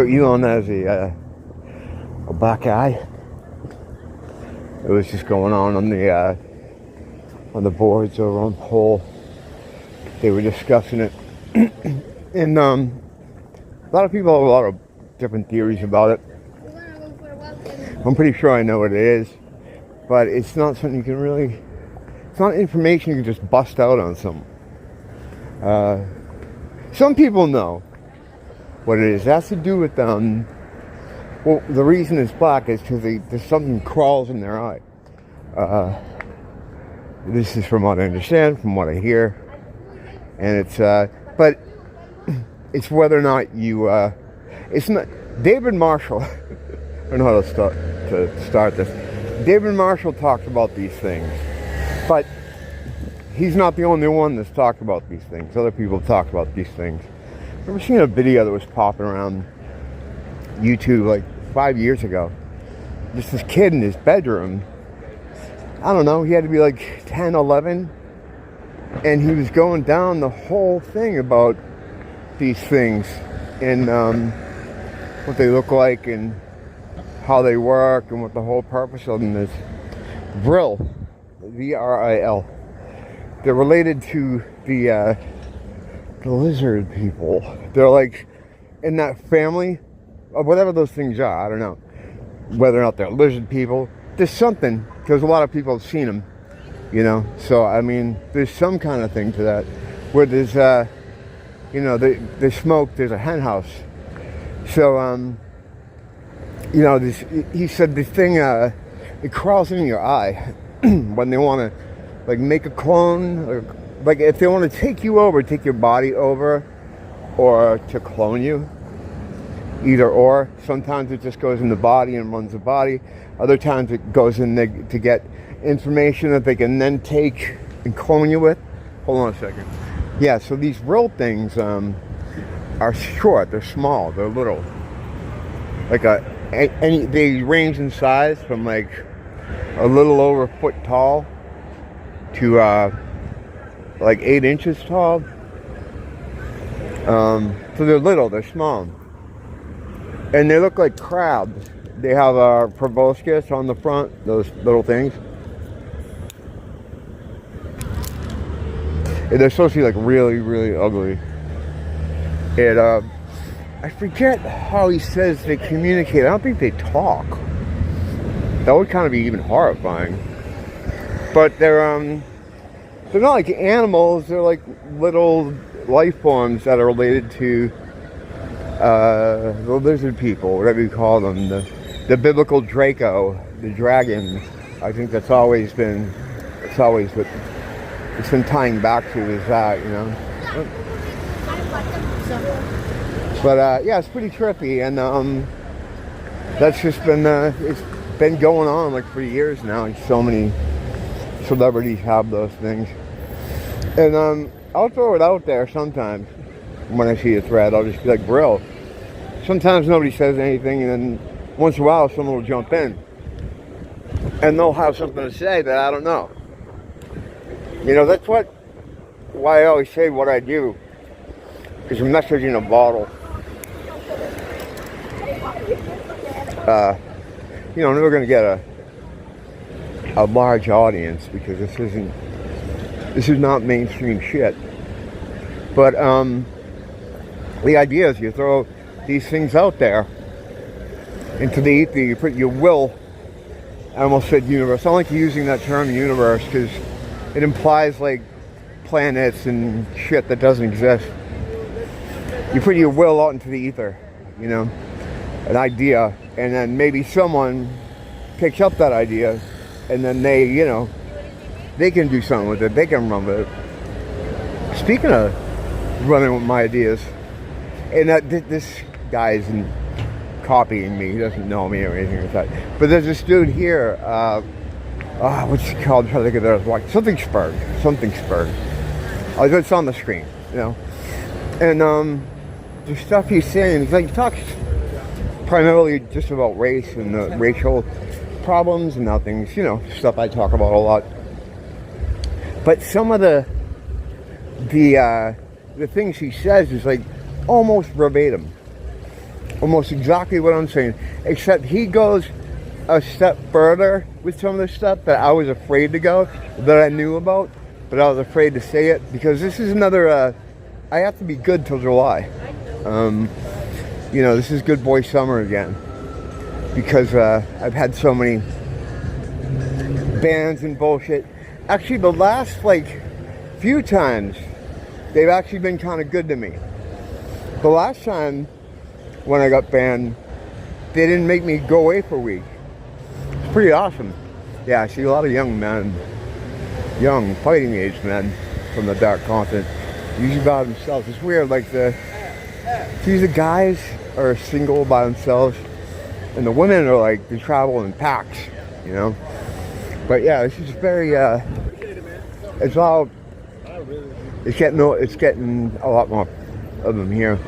So Elon has a black eye. It was just going on the boards over on poll. They were discussing it, and a lot of people have a lot of different theories about it. I'm pretty sure I know what it is, but it's not something you can really. It's not information you can just bust out on someone. Some people know what it is. It has to do with well, the reason it's black is because there's something crawls in their eye. This is from what I understand, from what I hear, and it's but it's whether or not you. It's not David Marshall. I don't know how to start this. David Marshall talks about these things, but he's not the only one that's talked about these things. Other people talk about these things. I've ever seen a video that was popping around YouTube like 5 years ago. Just this kid in his bedroom. I don't know, he had to be like 10, 11. And he was going down the whole thing about these things and what they look like and how they work and what the whole purpose of them is. VRIL, VRIL. They're related to the lizard people. They're like in that family of whatever those things are. I don't know whether or not they're lizard people. There's something, because a lot of people have seen them, you know. So I mean, there's some kind of thing to that. Where there's, you know, they smoke. There's a hen house. So you know, he said the thing it crawls in your eye when they want to like make a clone, or like if they want to take you over, take your body over, or to clone you. Either or. Sometimes it just goes in the body and runs the body. Other times it goes in to get information that they can then take and clone you with. Hold on a second. Yeah, so these real things are short. They're small. They're little. Like they range in size from like a little over a foot tall to like 8 inches tall. So they're little. They're small. And they look like crabs. They have a proboscis on the front, those little things. And they're supposed to be like really, really ugly. And I forget how he says they communicate. I don't think they talk. That would kind of be even horrifying. But they're not like animals. They're like little life forms that are related to the lizard people, whatever you call them, the biblical Draco, the dragon. I think that's always been, what it's been tying back to is that, you know. But yeah, it's pretty trippy, and that's just been, it's been going on like for years now. So many celebrities have those things, and I'll throw it out there sometimes. When I see a thread, I'll just be like, bro. Sometimes nobody says anything, and then once in a while someone will jump in. And they'll have something to say that I don't know. You know, that's why I always say what I do is a message in a bottle. You know, I'm never going to get a large audience because this is not mainstream shit. But, the idea is you throw these things out there into the ether, you put your will. I almost said universe. I don't like using that term universe because it implies like planets and shit that doesn't exist. You put your will out into the ether, you know, an idea, and then maybe someone picks up that idea and then they, you know, they can do something with it. They can run with it. Speaking of running with my ideas, and this guy isn't copying me. He doesn't know me or anything like that. But there's this dude here. What's he called? I'm trying to think of that. Something Sperg. Oh, it's on the screen, you know. And the stuff he's saying, he talks primarily just about race and the racial problems and how things, you know, stuff I talk about a lot. But some of the things he says is like almost verbatim. almost exactly what I'm saying, except he goes a step further with some of the stuff that I was afraid to go, that I knew about, but I was afraid to say it, because this is another, I have to be good till July. You know, this is good boy summer again, because I've had so many bans and bullshit. Actually, the last, like, few times, they've actually been kind of good to me. The last time, when I got banned, they didn't make me go away for a week. It's pretty awesome. Yeah, I see a lot of young men, young fighting age men from the dark continent, usually by themselves. It's weird, like the guys are single by themselves, and the women are like, they travel in packs, you know. But yeah, this is very, it's getting a lot more of them here.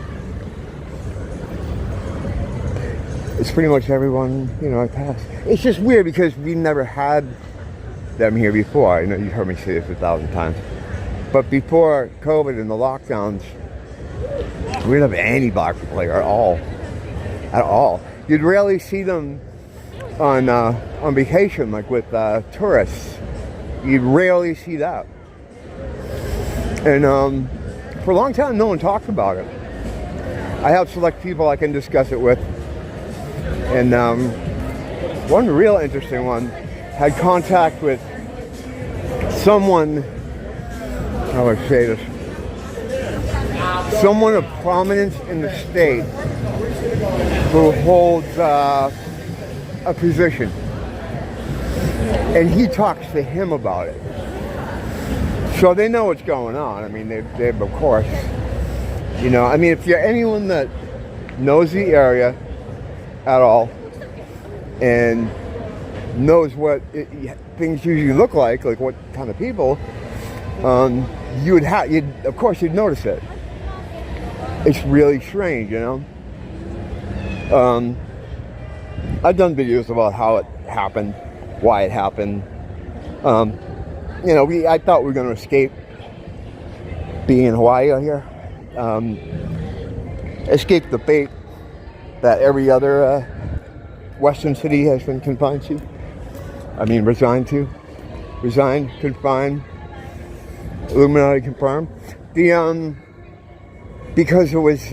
It's pretty much everyone, you know, I pass. It's just weird because we never had them here before. I know you've heard me say this 1,000 times. But before COVID and the lockdowns, we didn't have any black people here at all. At all. You'd rarely see them on vacation, like with tourists. You'd rarely see that. And for a long time, no one talks about it. I have select people I can discuss it with. And one real interesting one had contact with someone, how do I say this? Someone of prominence in the state who holds a position. And he talks to him about it. So they know what's going on. I mean, they've of course, you know, I mean, if you're anyone that knows the area at all and knows what things usually look like what kind of people, of course you'd notice it. It's really strange, you know. I've done videos about how it happened, why it happened. You know, I thought we were going to escape being in Hawaii out here, escape the fate that every other Western city has been confined to. I mean, resigned, confined, Illuminati confirmed. Because it was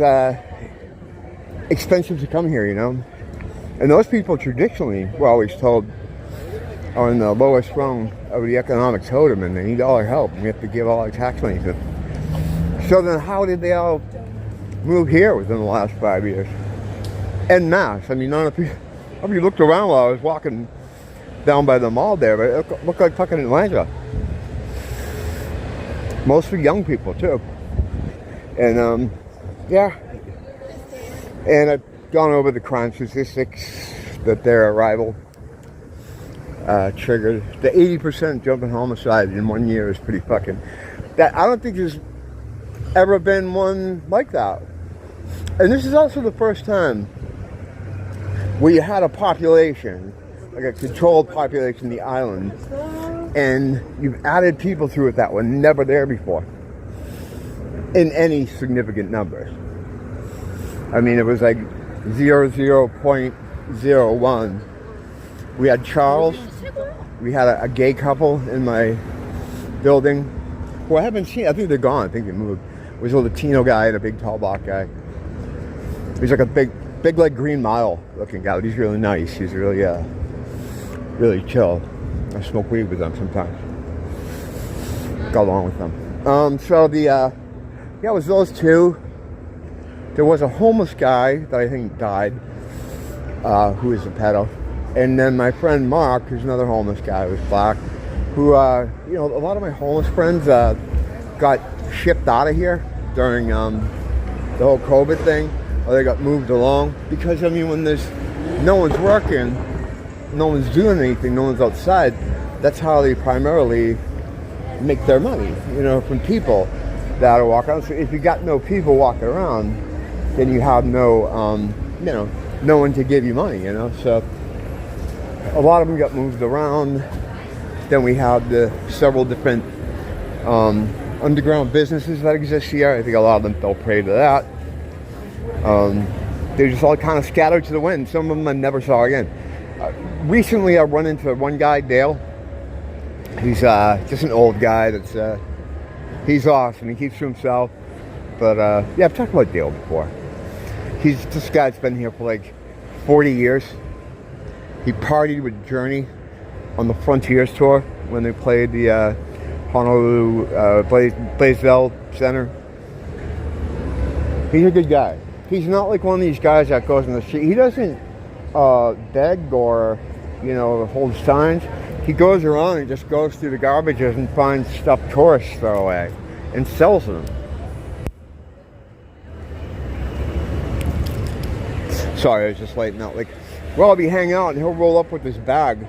expensive to come here, you know. And those people traditionally were always told are in the lowest rung of the economic totem and they need all our help. We have to give all our tax money to them. So then how did they all move here within the last 5 years? En masse. I mean, none of you looked around while I was walking down by the mall there, but it looked like fucking Atlanta. Mostly young people too. And yeah. And I've gone over the crime statistics that their arrival triggered. The 80% jump in homicide in 1 year is pretty fucking... I don't think there's ever been one like that. And this is also the first time where you had a population, like a controlled population in the island, and you've added people through it that were never there before in any significant numbers. I mean, it was like 0.01. We had Charles. We had a gay couple in my building who I haven't seen. I think they're gone. I think they moved. It was a Latino guy and a big tall black guy. He's like a big like Green Mile looking guy. He's really nice. He's really really chill. I smoke weed with them sometimes. Go along with them. So it was those two. There was a homeless guy that I think died, who is a pedo. And then my friend Mark, who's another homeless guy, who was black, who, you know, a lot of my homeless friends got shipped out of here during the whole COVID thing, or they got moved along. Because, I mean, when no one's working, no one's doing anything, no one's outside, that's how they primarily make their money, you know, from people that are walking around. So if you got no people walking around, then you have no, you know, no one to give you money, you know. So a lot of them got moved around. Then we have the several different underground businesses that exist here. I think a lot of them fell prey to that. They're just all kind of scattered to the wind. Some of them I never saw again. Recently, I run into one guy, Dale. He's just an old guy that's, he's awesome. He keeps to himself. But, yeah, I've talked about Dale before. He's this guy that's been here for like 40 years. He partied with Journey on the Frontiers tour when they played the Honolulu Blaisdell Center. He's a good guy. He's not like one of these guys that goes in the street. He doesn't beg or, you know, hold signs. He goes around and just goes through the garbages and finds stuff tourists throw away and sells them. Sorry, I was just lighting out. Like, well, I'll be hanging out and he'll roll up with this bag.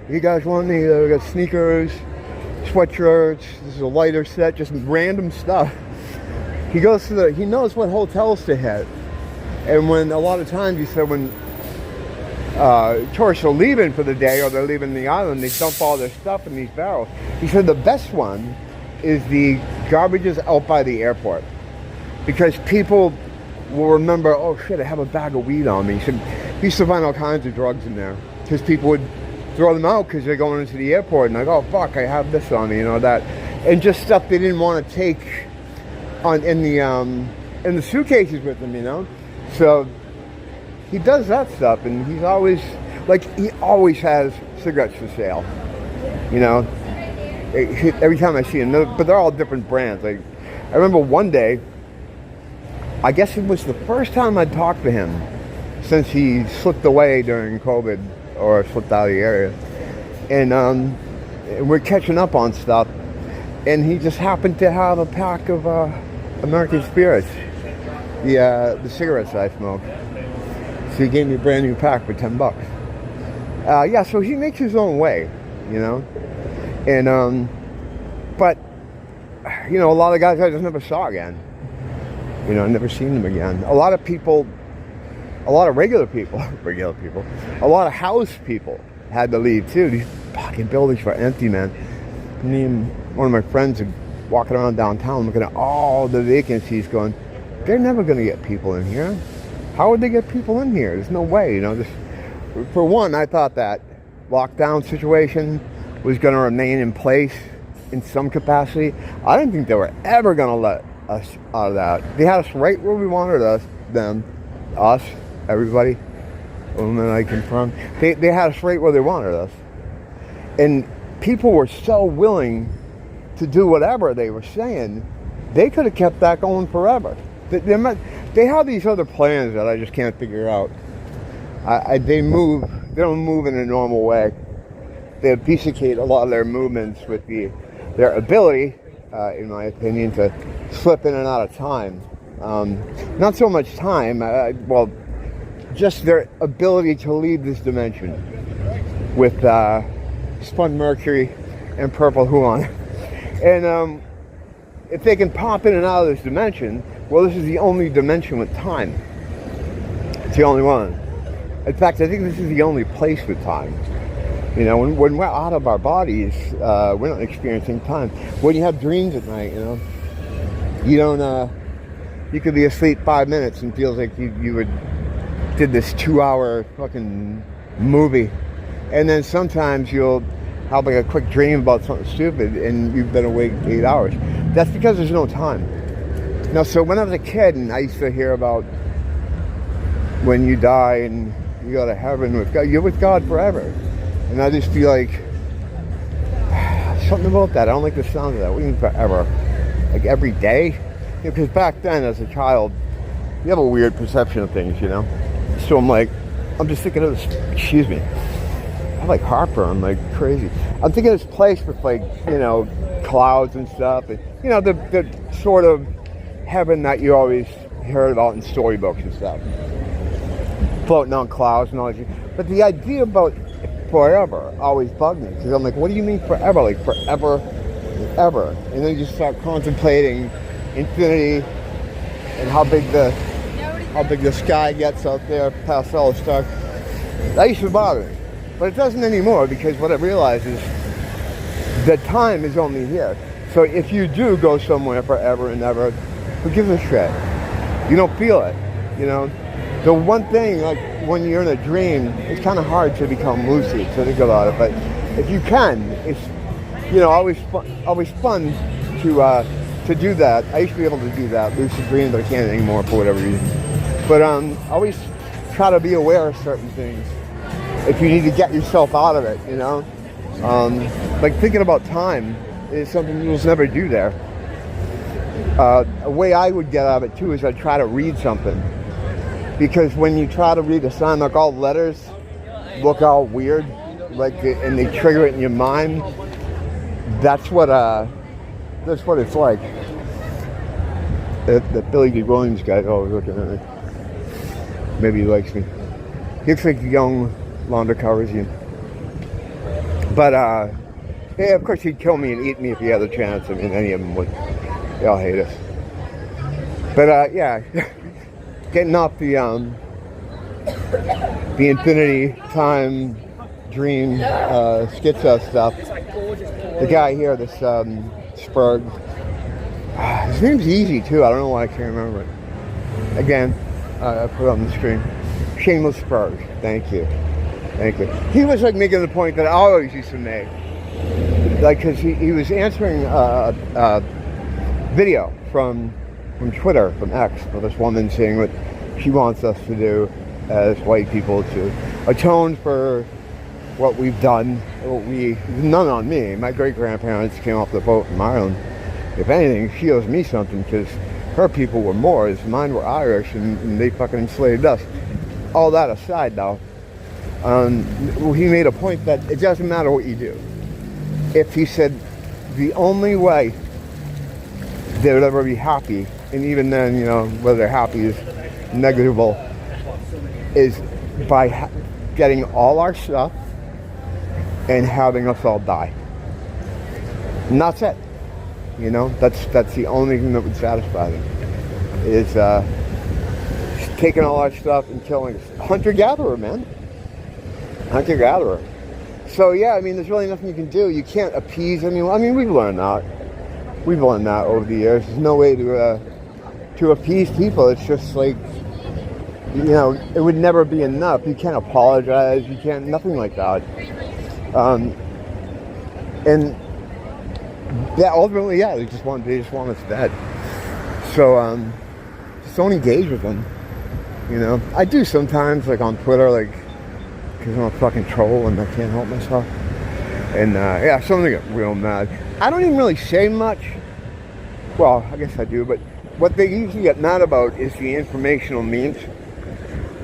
You guys want any? We got sneakers, sweatshirts. This is a lighter set, just random stuff. He goes to he knows what hotels to hit. And when a lot of times, he said, when tourists are leaving for the day or they're leaving the island, they dump all their stuff in these barrels. He said the best one is the garbages out by the airport, because people will remember, oh shit, I have a bag of weed on me. He used to find all kinds of drugs in there because people would throw them out because they're going into the airport and like, oh fuck, I have this on me, you know, that, and just stuff they didn't want to take on in the suitcases with them, you know. So he does that stuff, and he's always like, he always has cigarettes for sale, you know. Every time I see him, but they're all different brands. Like, I remember one day, I guess it was the first time I talked to him since he slipped away during COVID, or slipped out of the area, and we're catching up on stuff, and he just happened to have a pack of American Spirits, the cigarettes I smoke. So he gave me a brand new pack for $10. Yeah, so he makes his own way, you know, and but you know, a lot of guys I just never saw again. You know, never seen them again. A lot of people, a lot of regular people, a lot of house people had to leave too. These fucking buildings were empty, man. Me and one of my friends are walking around downtown looking at all the vacancies going, they're never going to get people in here. How would they get people in here? There's no way, you know. Just, for one, I thought that lockdown situation was going to remain in place in some capacity. I didn't think they were ever going to let us out of that. They had us right where we wanted us, everybody, women I confirm. They had us right where they wanted us. And people were so willing to do whatever they were saying, they could have kept that going forever. They have these other plans that I just can't figure out. They don't move in a normal way. They obfuscate a lot of their movements with their ability, in my opinion, to slip in and out of time. Not so much time, well, just their ability to leave this dimension with spun Mercury and purple Huon. And if they can pop in and out of this dimension, well, this is the only dimension with time. It's the only one. In fact, I think this is the only place with time. You know, when we're out of our bodies, we're not experiencing time. When you have dreams at night, you know, you don't, you could be asleep 5 minutes and feels like you did this 2-hour fucking movie. And then sometimes you'll have like a quick dream about something stupid and you've been awake 8 hours. That's because there's no time. Now, so when I was a kid and I used to hear about when you die and you go to heaven with God, you're with God forever. And I just feel like something about that. I don't like the sound of that. What do you mean forever? Like every day? Because back then as a child, you have a weird perception of things, you know? So I'm just thinking of this, excuse me. I have like heartburn, like crazy. I'm thinking of this place with like, you know, clouds and stuff. And, you know, the sort of heaven that you always heard about in storybooks and stuff. Floating on clouds and all that. But the idea about forever always bugged me. Because I'm like, what do you mean forever? Like forever, ever. And then you just start contemplating infinity and how big the sky gets out there past all the stars. That used to bother me. But it doesn't anymore, because what I realize is that time is only here. So if you do go somewhere forever and ever, who gives a shit? You don't feel it, you know? The one thing, like when you're in a dream, it's kind of hard to become lucid, to think about it. But if you can, it's always fun to do that. I used to be able to do that, lucid dream, but I can't anymore for whatever reason. But always try to be aware of certain things if you need to get yourself out of it. Like thinking about time is something you'll never do there. A way I would get out of it too is I'd try to read something. Because when you try to read a sign, like all letters look all weird, and they trigger it in your mind. That's what it's like. The Billy D. Williams guy's always looking at me. Maybe he likes me. He looks like a young Londa Calrissian. But yeah, of course he'd kill me and eat me if he had a chance. I mean, any of them would. They all hate us. But yeah. Getting off the infinity time dream schizo stuff. The guy here, this Sperg, his name's easy too. I don't know why I can't remember it. Again, I put it on the screen. Shameless Sperg. Thank you. He was like making the point that I always used to make, like, because he was answering a video from Twitter, from X, for this woman saying what she wants us to do as white people to atone for what we've done. None on me. My great-grandparents came off the boat from Ireland. If anything, she owes me something, because her people were Moors, mine were Irish, and they fucking enslaved us. All that aside, though, he made a point that it doesn't matter what you do. If he said the only way they would ever be happy, and even then, whether they're happy is negligible, is by getting all our stuff and having us all die. And that's it. That's the only thing that would satisfy them, is taking all our stuff and killing us. Hunter-gatherer, man. Hunter-gatherer. So yeah, I mean, there's really nothing you can do. You can't appease anyone. I mean, we've learned that. We've learned that over the years. There's no way to appease people. It's just like, it would never be enough. You can't apologize. You can't, nothing like that. And yeah, ultimately, yeah, they just want us dead. So just don't engage with them. I do sometimes, like on Twitter, like, because I'm a fucking troll and I can't help myself. And yeah, something get real mad. I don't even really say much. Well, I guess I do, but what they usually get mad about is the informational memes.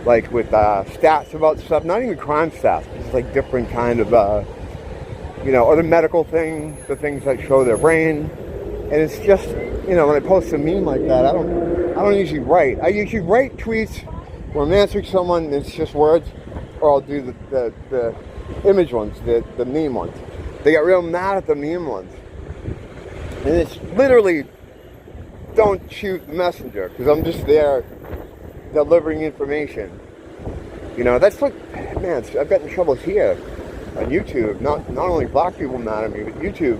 Like with stats about stuff, not even crime stats, it's like different kind of, other medical things, the things that show their brain. And it's just, when I post a meme like that, I don't usually write. I usually write tweets where I'm answering someone and it's just words, or I'll do the image ones, the meme ones. They get real mad at the meme ones. And it's literally, don't shoot the messenger, because I'm just there delivering information. That's what, man, I've gotten in trouble here on YouTube. Not only black people mad at me, but YouTube.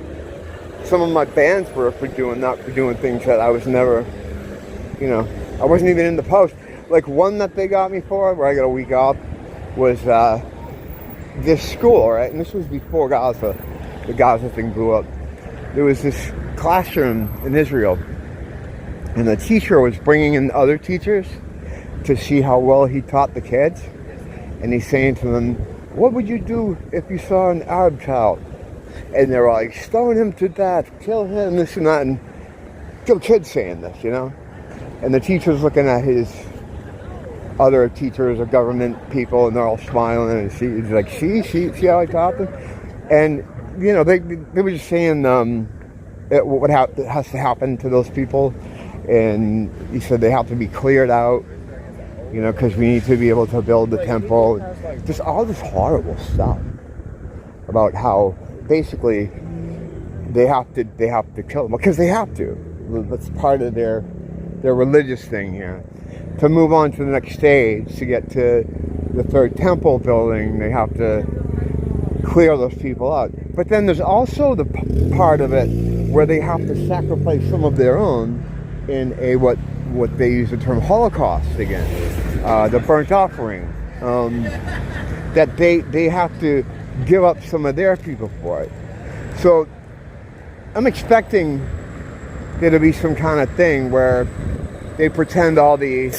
Some of my bans were for doing things that I was never, I wasn't even in the post. Like one that they got me for, where I got a week off, was this school, right? And this was before Gaza. The Gaza thing blew up. There was this classroom in Israel, and the teacher was bringing in other teachers to see how well he taught the kids. And he's saying to them, what would you do if you saw an Arab child? And they're like, stone him to death, kill him, this and that. And still kids saying this, And the teacher's looking at his other teachers or government people, and they're all smiling. And he's like, see how I taught them? And, they were just saying what has to happen to those people. And he said they have to be cleared out, because we need to be able to build the temple. Just all this horrible stuff about how basically they have to kill them, because they have to. That's part of their religious thing here. To move on to the next stage, to get to the third temple building, they have to clear those people out. But then there's also the part of it where they have to sacrifice some of their own in a what they use the term Holocaust again. the burnt offering, that they have to give up some of their people for it. So I'm expecting there to be some kind of thing where they pretend all the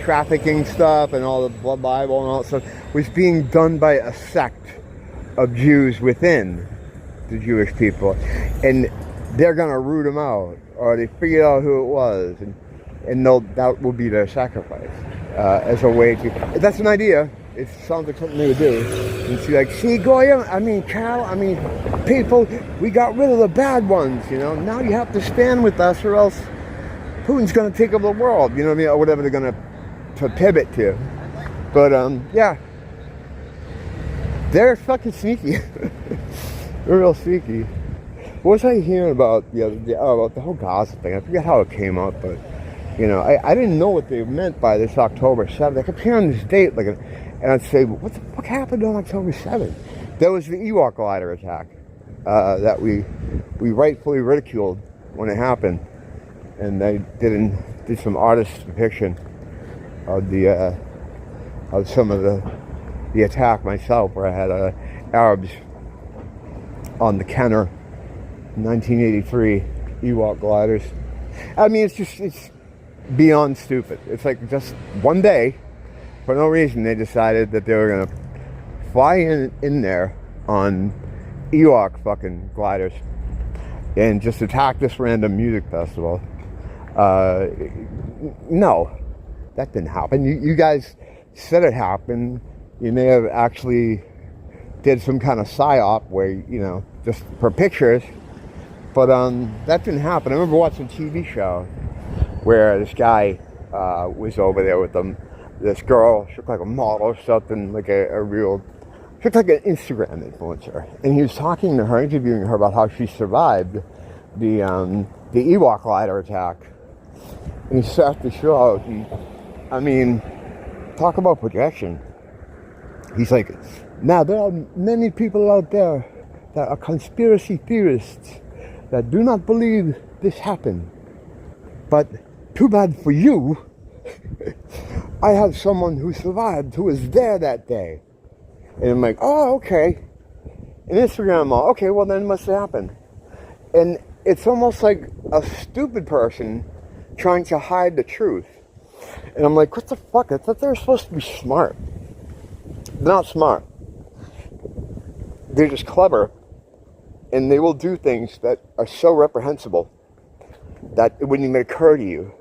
trafficking stuff and all the blood Bible and all that stuff was being done by a sect of Jews within the Jewish people, and they're gonna root them out, or they figured out who it was, and that will be their sacrifice as a way to. That's an idea. It sounds like something they would do. And she's like, see, Goya, people, we got rid of the bad ones, Now you have to stand with us, or else Putin's going to take over the world, you know what I mean? Or whatever they're going to pivot to. But, yeah. They're fucking sneaky. They're real sneaky. What was I hearing about the other day? Oh, about the whole Gaza thing. I forget how it came up, but, I didn't know what they meant by this October 7th. I kept hearing this date, and I'd say, what the fuck happened on October 7th? That was the Ewok glider attack that we rightfully ridiculed when it happened. And they did some artist depiction of of some of the attack myself, where I had Arabs on the Kenner 1983 Ewok gliders. It's beyond stupid. It's like just one day, for no reason, they decided that they were going to fly in there on Ewok fucking gliders and just attack this random music festival. No, that didn't happen. You guys said it happened. You may have actually did some kind of psyop where, just for pictures. But that didn't happen. I remember watching a TV show where this guy was over there with them. This girl, she looked like a model or something, like a real, she looked like an Instagram influencer. And he was talking to her, interviewing her about how she survived the Ewok glider attack. And he started to show, talk about projection. He's like, now there are many people out there that are conspiracy theorists that do not believe this happened. But too bad for you. I have someone who survived, who was there that day. And I'm like, oh, okay. And Instagram, okay, well then what's happened? And it's almost like a stupid person trying to hide the truth. And I'm like, what the fuck? I thought they were supposed to be smart. They're not smart. They're just clever. And they will do things that are so reprehensible that it wouldn't even occur to you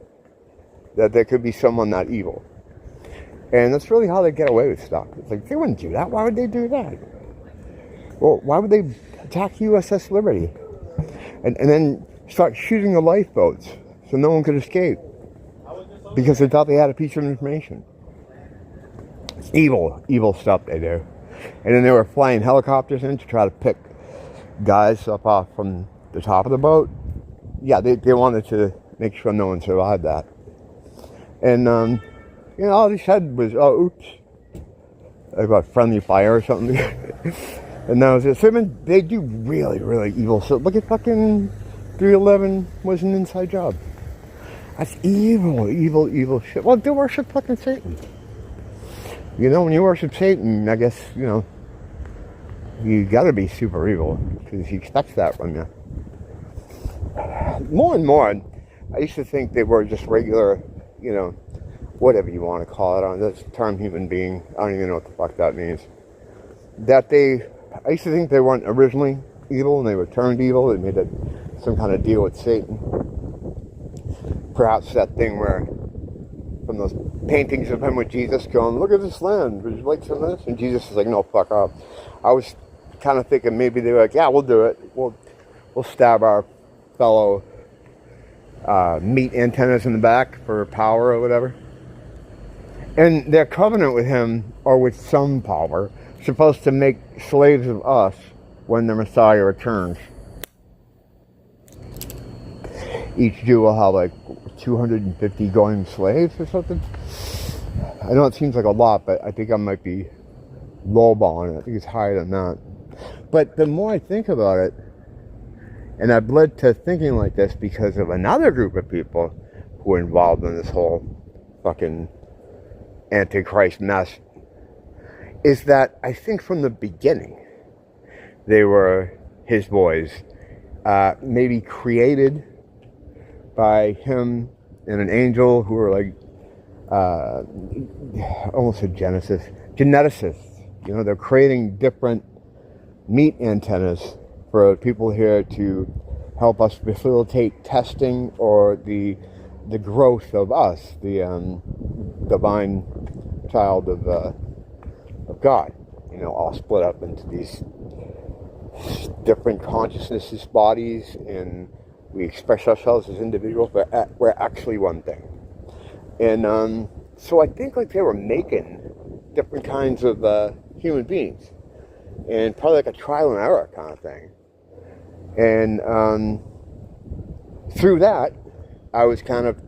that there could be someone that evil. And that's really how they get away with stuff. It's like, they wouldn't do that. Why would they do that? Well, why would they attack USS Liberty? And then start shooting the lifeboats so no one could escape? Because they thought they had a piece of information. It's evil stuff they do. And then they were flying helicopters in to try to pick guys up off from the top of the boat. Yeah, they wanted to make sure no one survived that. And, all they said was, oh, oops. Like about friendly fire or something. And that was it. So, they do really, really evil. So look at fucking 311 was an inside job. That's evil shit. Well, they worship fucking Satan. When you worship Satan, I guess, you gotta be super evil. Because he expects that from you. More and more, I used to think they were just regular, whatever you want to call it, on this term human being. I don't even know what the fuck that means. I used to think they weren't originally evil and they were turned evil. They made some kind of deal with Satan. Perhaps that thing where, from those paintings of him with Jesus going, look at this land, would you like some of this? And Jesus is like, no, fuck off. I was kind of thinking maybe they were like, yeah, we'll do it. We'll stab our fellow meat antennas in the back for power or whatever. And their covenant with him, or with some power, supposed to make slaves of us when the Messiah returns. Each Jew will have like 250 going slaves or something. I know it seems like a lot, but I think I might be lowballing it. I think it's higher than that. But the more I think about it, and I've led to thinking like this because of another group of people who were involved in this whole fucking Antichrist mess, is that I think from the beginning they were his boys, maybe created by him and an angel who were like almost a geneticists. You know, they're creating different meat antennas for people here to help us facilitate testing or the growth of us, the divine child of God. You know, all split up into these different consciousnesses, bodies, and we express ourselves as individuals, but we're actually one thing. And so I think like they were making different kinds of human beings, and probably like a trial and error kind of thing. And through that, I was kind of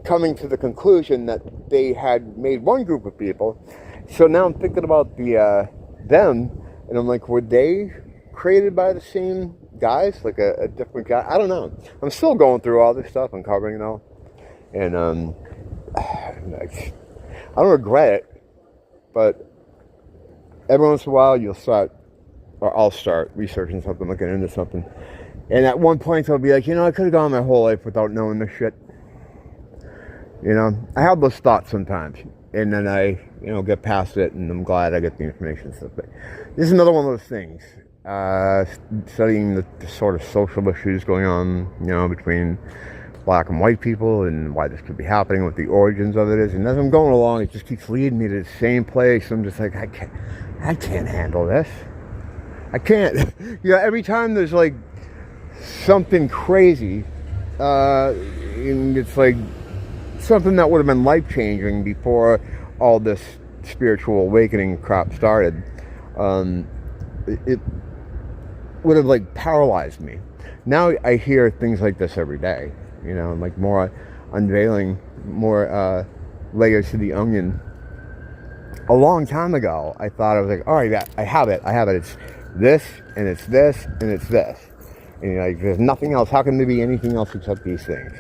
coming to the conclusion that they had made one group of people. So now I'm thinking about them, and I'm like, were they created by the same guys, like a different guy? I don't know. I'm still going through all this stuff, uncovering it all, and I don't regret it, but every once in a while you'll start, or I'll start researching something, looking into something, and at one point I'll be like, you know, I could have gone my whole life without knowing this shit. You know, I have those thoughts sometimes, and then I, you know, get past it, and I'm glad I get the information and stuff. But this is another one of those things. Studying the sort of social issues going on, you know, between black and white people, and why this could be happening, what the origins of it is. And as I'm going along, it just keeps leading me to the same place. I'm just like, I can't handle this. I can't. You know, every time there's like something crazy, and it's like something that would have been life-changing before all this spiritual awakening crap started, it would have like paralyzed me. Now I hear things like this every day, you know, like more unveiling, more layers to the onion. A long time ago, I thought, I was like, all right, I have it. It's this, and it's this, and it's this. And you're like, there's nothing else. How can there be anything else except these things?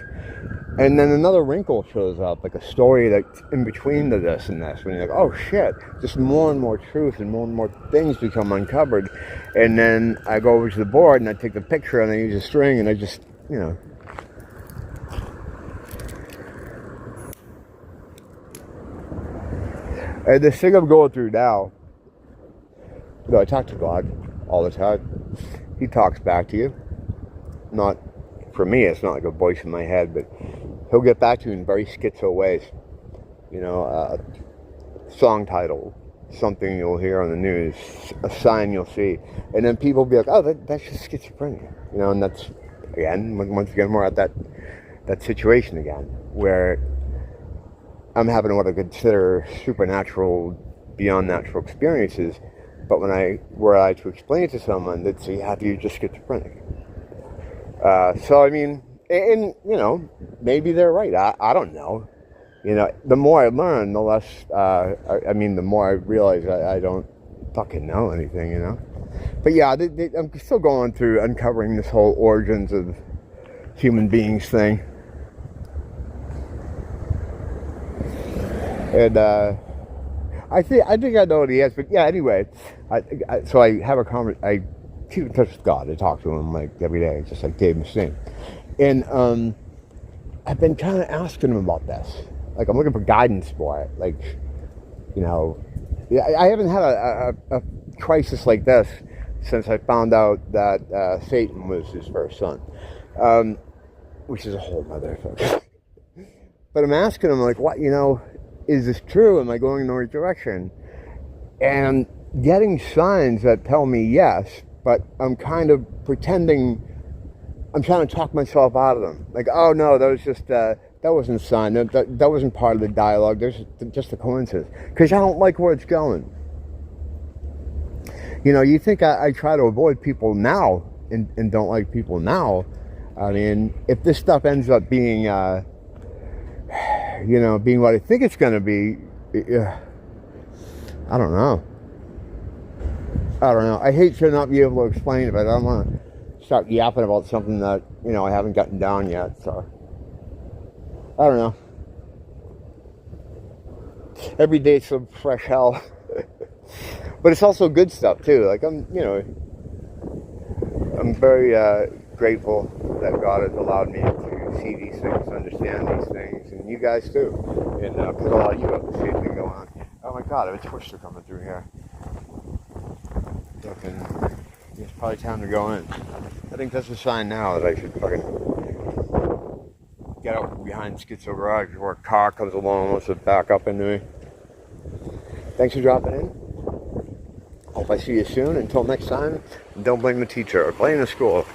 And then another wrinkle shows up, like a story that's in between the this and this. When you're like, oh shit, just more and more truth and more things become uncovered. And then I go over to the board and I take the picture and I use a string and I just, you know. And this thing I'm going through now, you know, I talk to God all the time. He talks back to you. Not, for me, it's not like a voice in my head, but he'll get back to you in very schizo ways. You know, song title, something you'll hear on the news, a sign you'll see, and then people will be like, oh, that's just schizophrenia. You know, and that's, again, once again, we're at that situation again, where I'm having what I consider supernatural, beyond natural experiences, but were I to explain it to someone, they'd say, yeah, you're just schizophrenic. So, I mean, and, you know, maybe they're right. I don't know. You know, the more I learn, the less, the more I realize I don't fucking know anything, you know. But yeah, I'm still going through uncovering this whole origins of human beings thing. And I think I know what he is. But yeah, anyway, so I have a conversation. I keep in touch with God. I talk to him like every day, just like Dave Mustaine. And I've been kind of asking him about this. Like, I'm looking for guidance for it. Like, you know, I haven't had a crisis like this since I found out that Satan was his first son, which is a whole other thing. But I'm asking him, like, what, you know, is this true? Am I going in the right direction? And getting signs that tell me yes, but I'm kind of pretending, I'm trying to talk myself out of them. Like, oh no, that was just, that wasn't a sign. That wasn't part of the dialogue. There's just a coincidence. Because I don't like where it's going. You know, you think I try to avoid people now and don't like people now. I mean, if this stuff ends up being, you know, being what I think it's going to be, I don't know. I hate to not be able to explain it, but I don't want to start yapping about something that, you know, I haven't gotten down yet, so I don't know. every day some fresh hell. But it's also good stuff too. Like I'm very grateful that God has allowed me to see these things, understand these things, and you guys too. And because a lot of you have the same thing going on. Oh my God, I have a twister coming through here. It's probably time to go in. I think that's a sign now that I should fucking get out behind Schizo Garage before a car comes along and wants to back up into me. Thanks for dropping in. Hope I see you soon. Until next time, don't blame the teacher or blame the school.